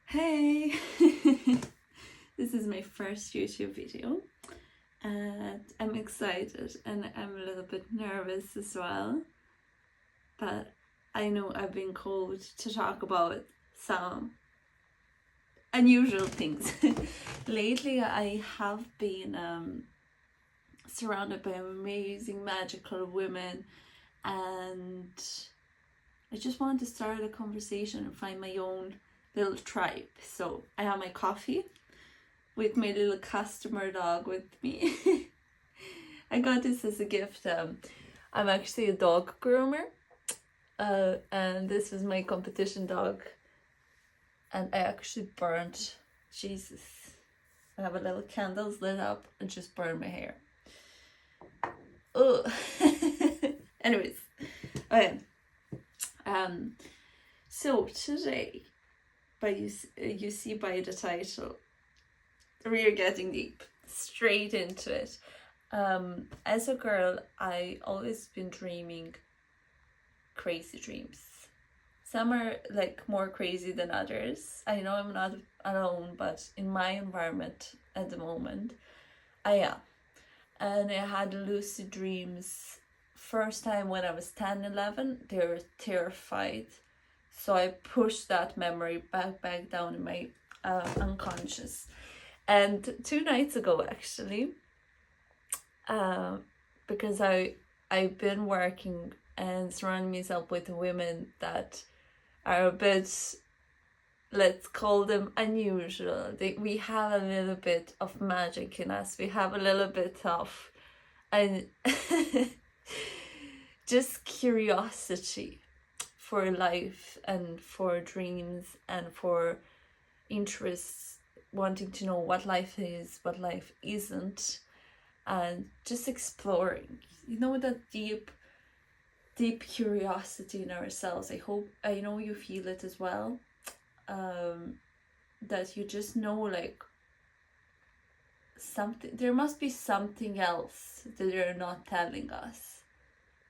Hey! This is my first YouTube video and I'm excited and I'm a little bit nervous as well, but I know I've been called to talk about some unusual things. Lately I have been surrounded by amazing magical women, and I just wanted to start a conversation and find my own little tribe. So I have my coffee with my little customer dog with me. I got this as a gift. I'm actually a dog groomer, and this is my competition dog, and I actually burnt, Jesus, I have a little candles lit up and just burned my hair. Oh. Anyways, okay. So today, you see by the title, we are getting deep, straight into it. As a girl, I always been dreaming crazy dreams. Some are like more crazy than others. I know I'm not alone, but in my environment at the moment, I am. And I had lucid dreams first time when I was 10, 11. They were terrified. So I pushed that memory back down in my unconscious. And 2 nights ago, actually, because I've been working and surrounding myself with women that are a bit, let's call them unusual. We have a little bit of magic in us. We have a little bit of and just curiosity for life and for dreams and for interests, wanting to know what life is, what life isn't, and just exploring. You know, that deep curiosity in ourselves. I know you feel it as well. That you just know, like, something, there must be something else that they're not telling us.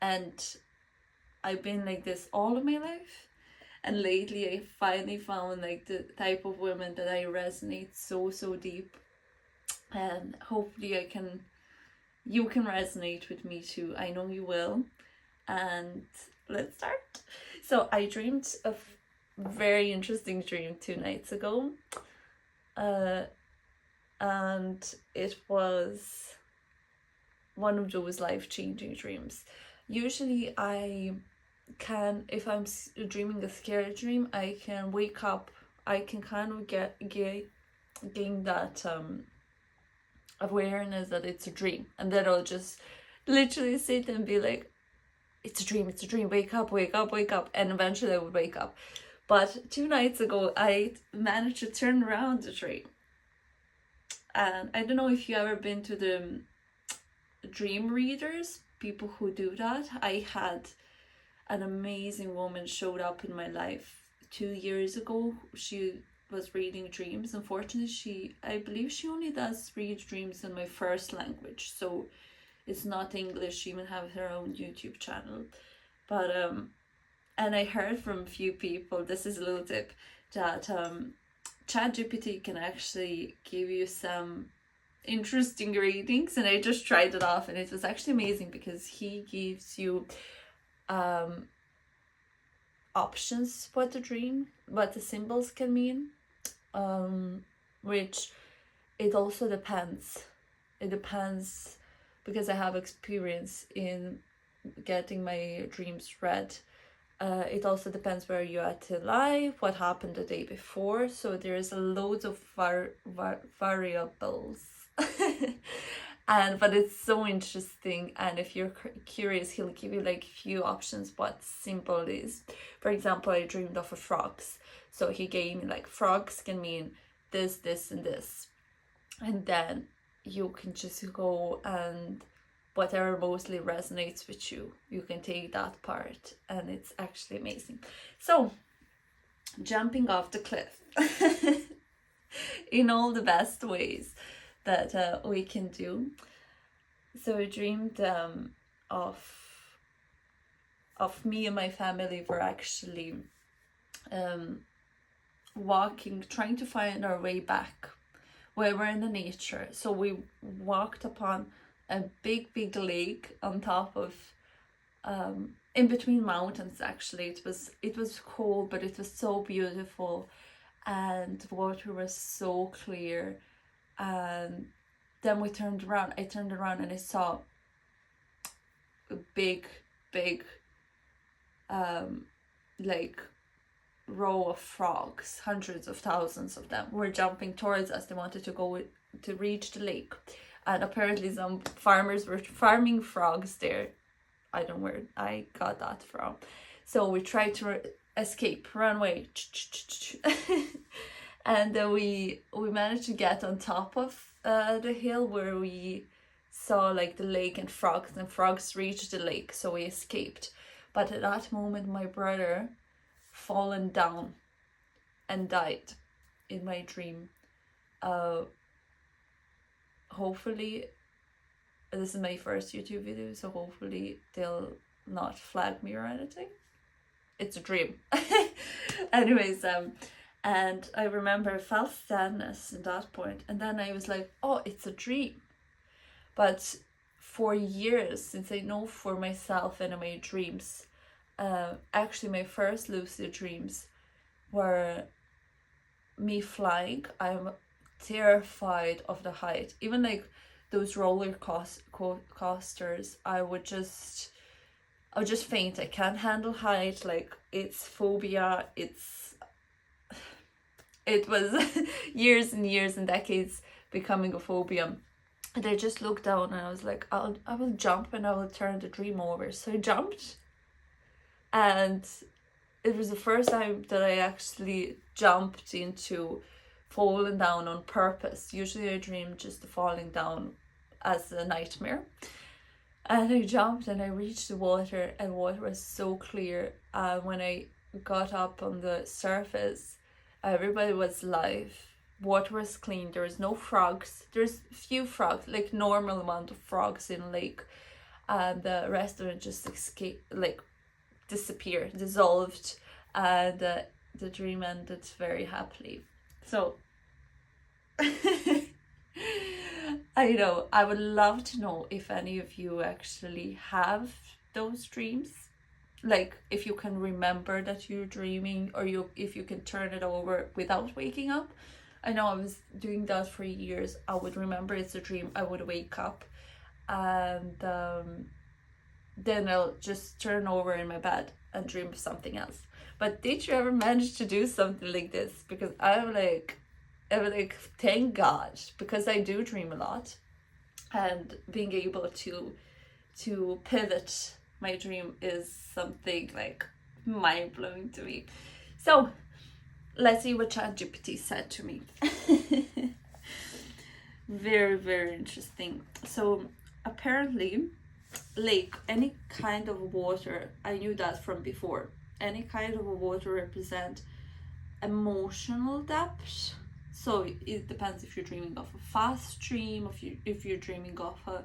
And I've been like this all of my life, and lately I finally found like the type of women that I resonate so deep, and hopefully you can resonate with me too. I know you will. And let's start. So I dreamed a very interesting dream 2 nights ago, and it was one of those life-changing dreams. Usually I can, if I'm dreaming a scary dream, I can wake up, I can kind of gain that awareness that it's a dream, and then I'll just literally sit and be like, it's a dream, wake up, and eventually I would wake up. But 2 nights ago I managed to turn around the dream. And I don't know if you ever been to the dream readers, people who do that. I had an amazing woman showed up in my life 2 years ago. She was reading dreams. Unfortunately, I believe she only does read dreams in my first language, so it's not English. She even have her own YouTube channel. But and I heard from a few people, this is a little tip, that ChatGPT can actually give you some interesting readings, and I just tried it off, and it was actually amazing because he gives you options what the dream, what the symbols can mean, which it also depends. It depends, because I have experience in getting my dreams read. It also depends where you're at in life, what happened the day before. So there's loads of variables. But it's so interesting, and if you're curious, he'll give you like a few options what symbol is. For example, I dreamed of a frogs, so he gave me like frogs can mean this, this, and this, and then you can just go and whatever mostly resonates with you, you can take that part, and it's actually amazing. So, jumping off the cliff in all the best ways that we can do. So I dreamed of me and my family were actually walking, trying to find our way back. We were in the nature, so we walked upon a big lake on top of in between mountains. Actually, it was cold, but it was so beautiful, and the water was so clear. And then I turned around and I saw a big like row of frogs. Hundreds of thousands of them were jumping towards us. They wanted to go to reach the lake, and apparently some farmers were farming frogs there. I don't know where I got that from. So we tried to escape, run away, and then we managed to get on top of the hill where we saw like the lake and frogs reached the lake, so we escaped. But at that moment, my brother fallen down and died in my dream. Hopefully, this is my first YouTube video, so hopefully they'll not flag me or anything. It's a dream. Anyways, and I remember I felt sadness at that point, and then I was like, oh, it's a dream. But for years, since I know for myself and in my dreams, actually my first lucid dreams were me flying. I'm terrified of the height. Even like those roller coasters, I would just faint. I can't handle height. Like, it's phobia. It was years and years and decades becoming a phobia. And I just looked down and I was like, I will jump and I will turn the dream over. So I jumped, and it was the first time that I actually jumped into falling down on purpose. Usually I dream just falling down as a nightmare. And I jumped and I reached the water, and water was so clear. When I got up on the surface, everybody was alive. Water was clean. There was no frogs. There's few frogs, like normal amount of frogs in a lake, and the rest of it just disappeared, dissolved, and the dream ended very happily. So I know, I would love to know if any of you actually have those dreams. Like, if you can remember that you're dreaming, or if you can turn it over without waking up. I know I was doing that for years. I would remember it's a dream, I would wake up, and then I'll just turn over in my bed and dream of something else. But did you ever manage to do something like this? Because I'm like, thank God, because I do dream a lot, and being able to pivot my dream is something like mind-blowing to me. So let's see what ChatGPT said to me. Very interesting. So apparently, lake, any kind of water, I knew that from before, any kind of water represent emotional depth. So it depends if you're dreaming of a fast dream, if you're dreaming of a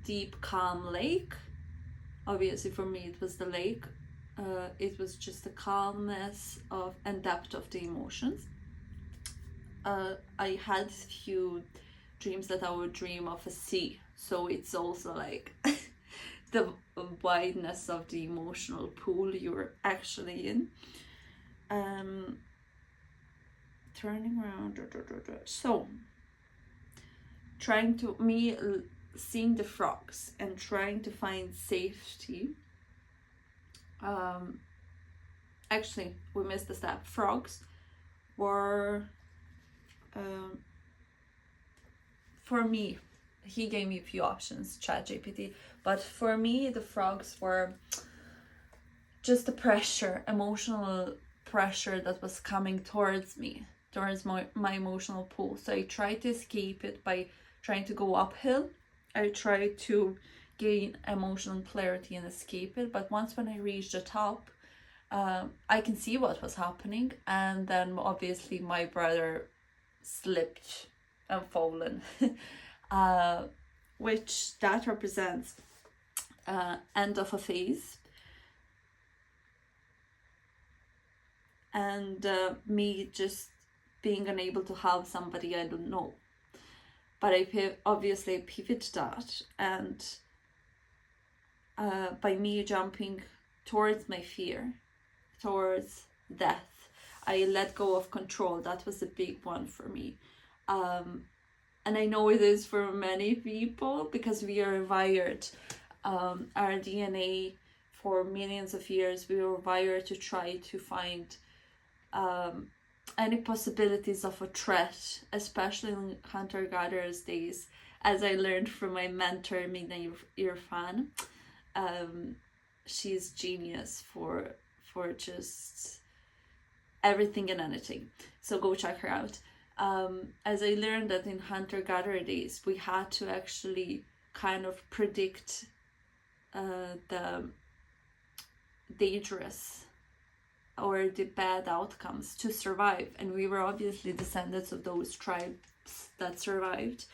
deep calm lake. Obviously for me it was the lake. It was just the calmness of and depth of the emotions. I had few dreams that I would dream of a sea, so it's also like the wideness of the emotional pool you're actually in. Turning around, so seeing the frogs and trying to find safety. Actually, we missed a step. Frogs were, for me, he gave me a few options, ChatGPT, but for me the frogs were just the pressure, emotional pressure that was coming towards me, towards my emotional pool. So I tried to escape it by trying to go uphill. I tried to gain emotional clarity and escape it, but once when I reached the top, I can see what was happening, and then obviously my brother slipped and fallen, which that represents end of a phase. and me just being unable to help somebody I don't know. But I obviously pivoted that, and by me jumping towards my fear, towards death, I let go of control. That was a big one for me. And I know it is for many people, because we are wired, our DNA, for millions of years, we were wired to try to find any possibilities of a threat, especially in hunter-gatherers days, as I learned from my mentor, Mina Irfan. She's genius for just everything and anything. So go check her out. As I learned that in hunter-gatherer days, we had to actually kind of predict the dangerous or the bad outcomes to survive, and we were obviously descendants of those tribes that survived.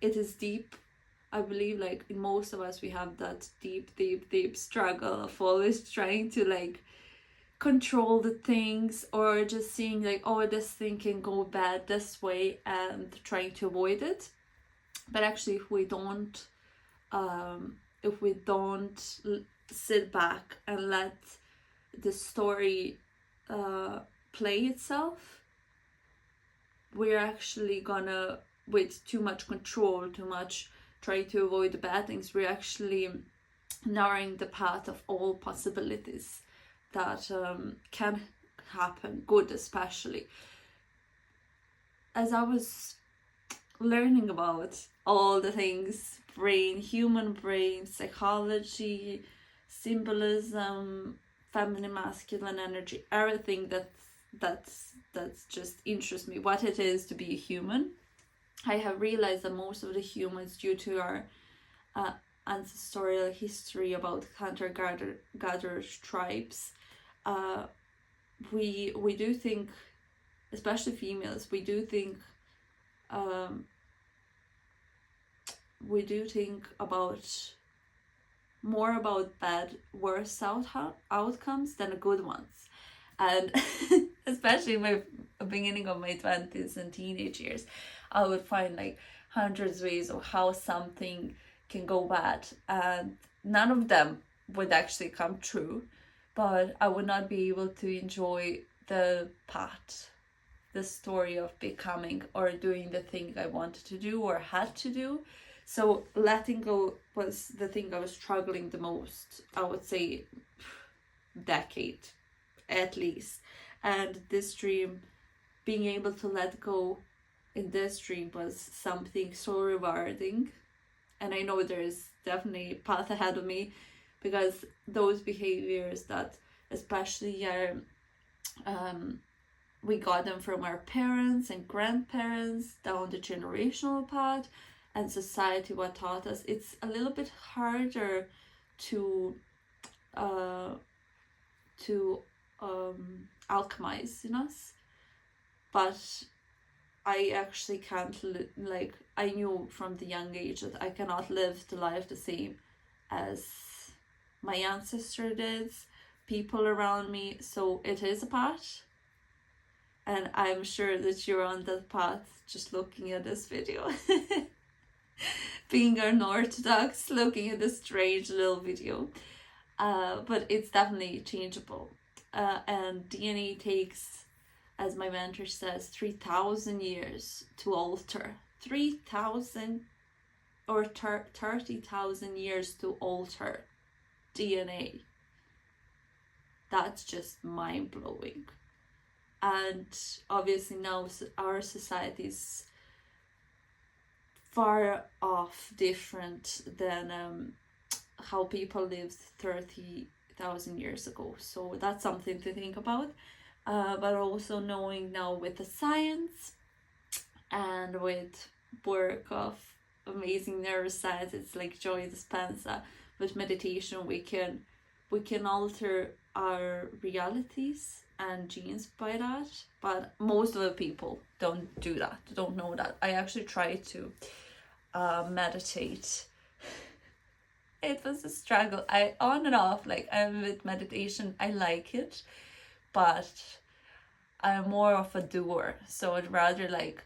It is deep. I believe, like, in most of us, we have that deep struggle of always trying to, like, control the things, or just seeing, like, oh, this thing can go bad this way, and trying to avoid it. But actually, if we don't sit back and let the story play itself, we're actually gonna, with too much control, too much try to avoid the bad things, we're actually narrowing the path of all possibilities that can happen, good especially. As I was learning about all the things, brain, human brain, psychology, symbolism, feminine, masculine energy, everything that's just interests me, what it is to be a human, I have realized that most of the humans, due to our ancestral history about hunter-gatherer tribes, we do think, especially females, we do think about more about worse outcomes than the good ones. And especially in my beginning of my 20s and teenage years, I would find like hundreds of ways of how something can go bad, and none of them would actually come true, but I would not be able to enjoy the path, the story of becoming or doing the thing I wanted to do or had to do. So letting go was the thing I was struggling the most, I would say decade at least. And this dream, being able to let go in this dream, was something so rewarding. And I know there's definitely a path ahead of me, because those behaviors that especially are we got them from our parents and grandparents down the generational path, and society what taught us, it's a little bit harder to alchemize in us. But I actually can't I knew from the young age that I cannot live the life the same as my ancestor did, people around me. So it is a path, and I'm sure that you're on that path just looking at this video. Being unorthodox, looking at this strange little video. But it's definitely changeable. And DNA takes, as my mentor says, 3,000 years to alter. 3,000 or 30,000 years to alter DNA. That's just mind-blowing. And obviously now our society is far off different than how people lived 30,000 years ago. So that's something to think about. But also knowing now with the science and with work of amazing neuroscientists like Joy Dispenza, with meditation we can alter our realities and genes by that. But most of the people don't do that, don't know that. I actually tried to meditate. It was a struggle. I on and off, like, I'm with meditation, I like it, but I'm more of a doer, so I'd rather like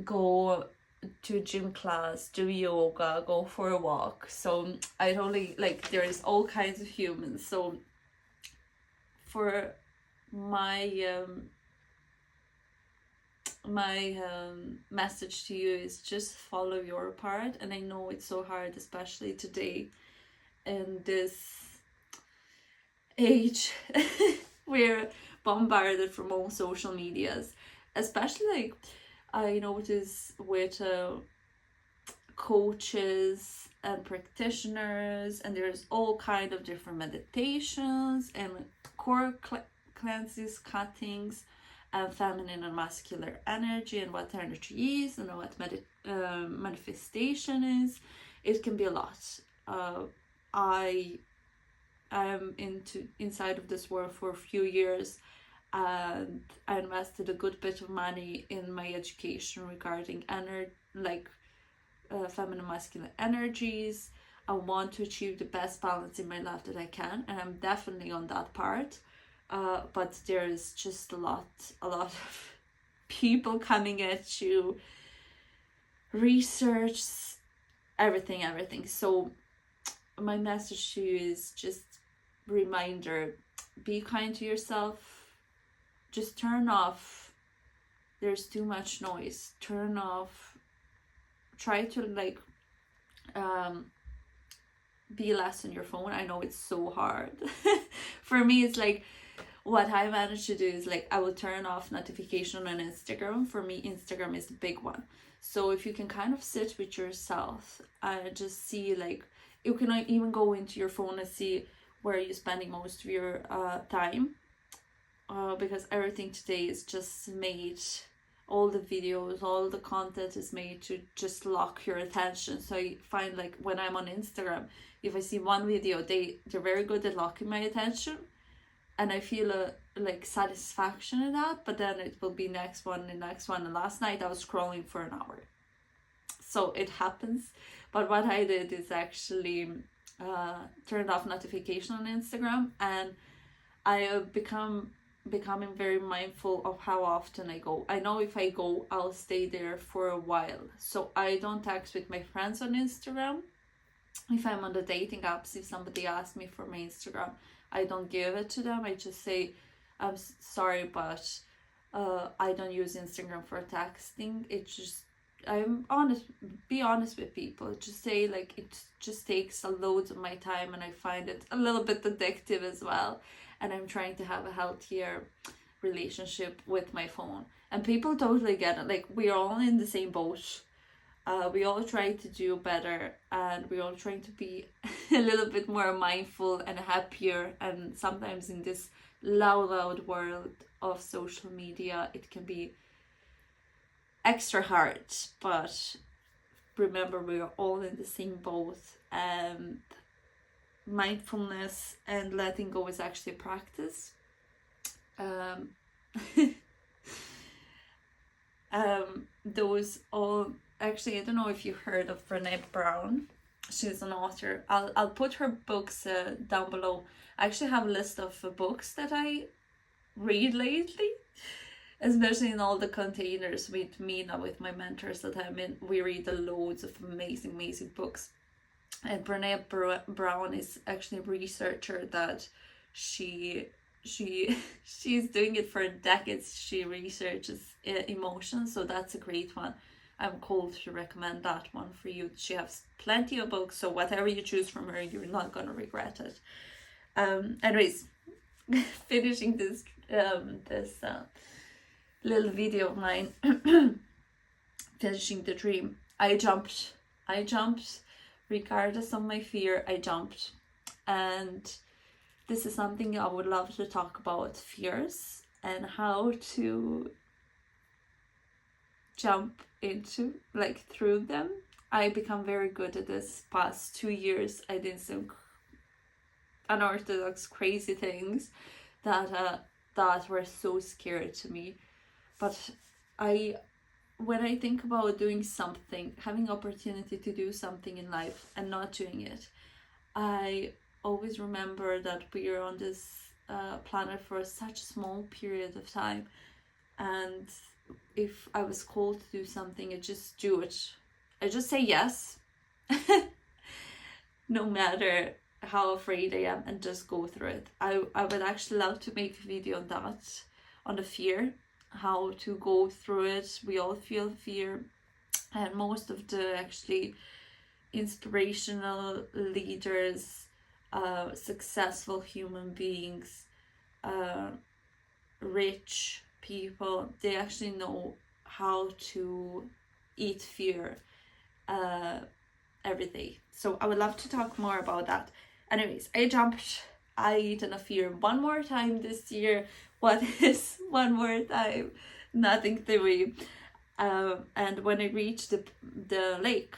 go to gym class, do yoga, go for a walk. So I totally like, there is all kinds of humans. So for my message to you is just follow your part. And I know it's so hard, especially today in this age. We're bombarded from all social medias, especially like I notice with coaches and practitioners, and there's all kind of different meditations and core cleanses, cuttings, and feminine and masculine energy, and what energy is, and what manifestation is. It can be a lot. I am inside of this world for a few years, and I invested a good bit of money in my education regarding feminine masculine energies. I want to achieve the best balance in my life that I can, and I'm definitely on that part. But there is just a lot of people coming at you, research, everything. So my message to you is just reminder: be kind to yourself. Just turn off. There's too much noise. Turn off. Try to be less on your phone. I know it's so hard. For me, it's like, what I managed to do is like, I will turn off notification on Instagram. For me, Instagram is the big one. So if you can kind of sit with yourself and just see, like, you can even go into your phone and see where you're spending most of your time. Because everything today is just made, all the videos, all the content is made to just lock your attention. So I find like when I'm on Instagram, if I see one video, they're very good at locking my attention, and I feel a like satisfaction in that. But then it will be next one. And last night I was scrolling for an hour. So it happens. But what I did is actually turned off notification on Instagram, and I have becoming very mindful of how often I go. I know if I go, I'll stay there for a while. So I don't text with my friends on Instagram. If I'm on the dating apps, if somebody asks me for my Instagram, I don't give it to them. I just say, I'm sorry, but I don't use Instagram for texting. It's just, I'm honest, be honest with people. Just say like, it just takes a load of my time, and I find it a little bit addictive as well. And I'm trying to have a healthier relationship with my phone. And people totally get it. Like, we're all in the same boat. We all try to do better, and we all trying to be a little bit more mindful and happier. And sometimes in this loud world of social media, it can be extra hard. But remember, we are all in the same boat, and mindfulness and letting go is actually a practice. Those all, actually, I don't know if you heard of Brené Brown. She's an author. I'll put her books down below. I actually have a list of books that I read lately, especially in all the containers with me now, with my mentors that I'm in. We read loads of amazing books. And Brené Brown is actually a researcher that she's doing it for decades. She researches emotions, so that's a great one. I'm called to recommend that one for you. She has plenty of books, so whatever you choose from her, you're not gonna regret it. Anyways, finishing this little video of mine, finishing the dream. I jumped. Regardless of my fear, I jumped. And this is something I would love to talk about, fears and how to jump into, like, through them. I become very good at this past 2 years. I did some unorthodox, crazy things that were so scary to me. But when I think about doing something, having opportunity to do something in life and not doing it, I always remember that we are on this planet for such a small period of time, and if I was called to do something, I just do it. I just say yes, no matter how afraid I am, and just go through it. I would actually love to make a video on that, on the fear, how to go through it. We all feel fear, and most of the actually inspirational leaders, successful human beings, rich people, they actually know how to eat fear every day. So I would love to talk more about that. Anyways, I eaten a fear one more time this year. What is one more time? Nothing theory. And when I reached the lake,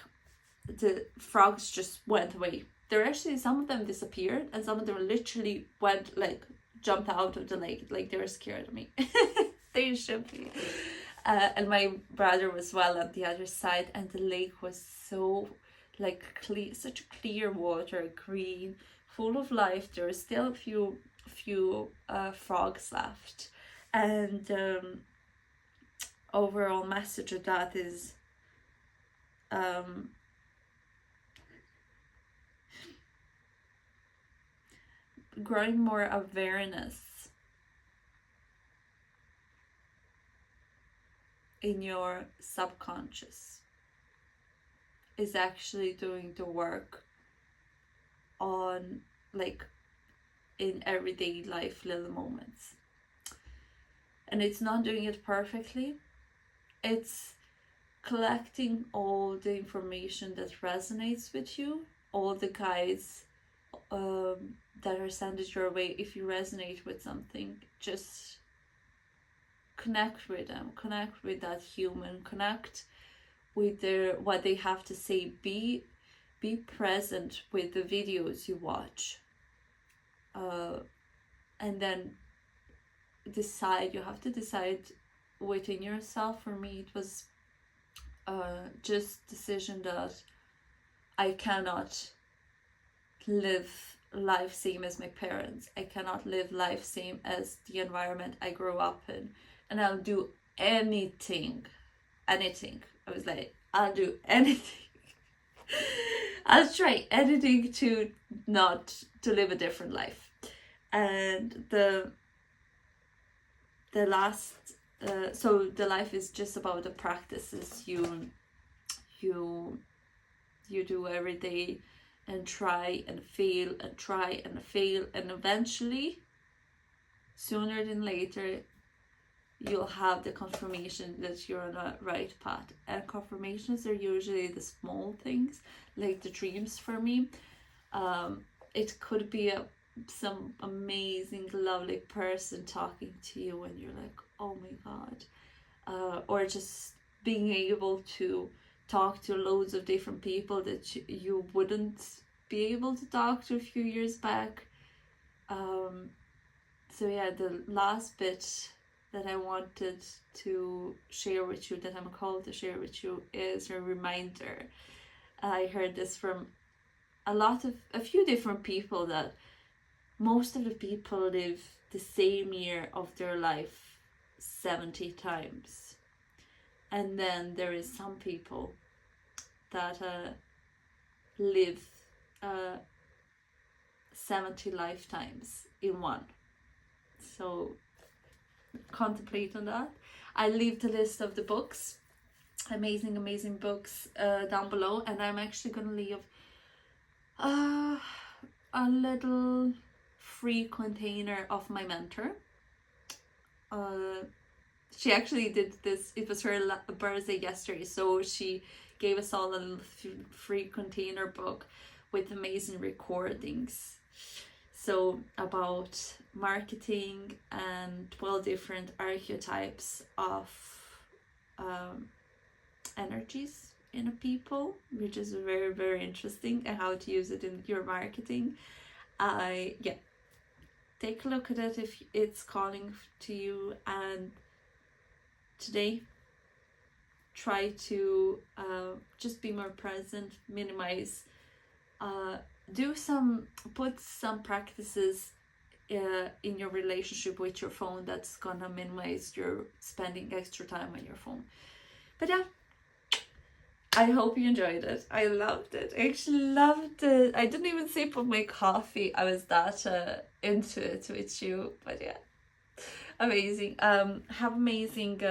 the frogs just went away. There actually, some of them disappeared, and some of them literally went, like, jumped out of the lake, like they were scared of me. They should be. And my brother was well on the other side, and the lake was so, like, clear, such clear water, green, full of life. There were still a few frogs left, and overall message of that is growing more awareness in your subconscious is actually doing the work on, like, in everyday life little moments. And it's not doing it perfectly. It's collecting all the information that resonates with you, all the guides that are sent your way. If you resonate with something, just connect with them, connect with that human, connect with what they have to say. Be present with the videos you watch, and then you have to decide within yourself. For me, it was just decision that I cannot live life same as my parents. I cannot live life same as the environment I grew up in, and I'll do anything. I was like, I'll do anything. I'll try anything to live a different life. And the last so the life is just about the practices you do every day, and try and fail and try and fail, and eventually, sooner than later, you'll have the confirmation that you're on the right path. And confirmations are usually the small things, like the dreams for me. It could be some amazing, lovely person talking to you and you're like, oh my god. Or just being able to talk to loads of different people that you wouldn't be able to talk to a few years back. So yeah, the last bit that I wanted to share with you, that I'm called to share with you, is a reminder. I heard this from a few different people, that most of the people live the same year of their life 70 times. And then there is some people that live 70 lifetimes in one. So contemplate on that. I'll leave the list of the books, amazing books, down below, and I'm actually gonna leave a little free container of my mentor. She actually did this, it was her birthday yesterday, so she gave us all a little free container book with amazing recordings. So about marketing and 12 different archetypes of energies in a people, which is very, very interesting, and how to use it in your marketing. Take a look at it if it's calling to you, and today try to just be more present, minimize, put some practices in your relationship with your phone that's gonna minimize your spending extra time on your phone. But yeah, I hope you enjoyed it. I loved it. I actually loved it. I didn't even sip of my coffee. I was that into it with you. But yeah, amazing. Have amazing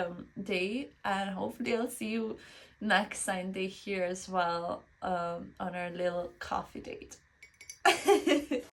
day, and hopefully I'll see you next Sunday here as well, on our little coffee date.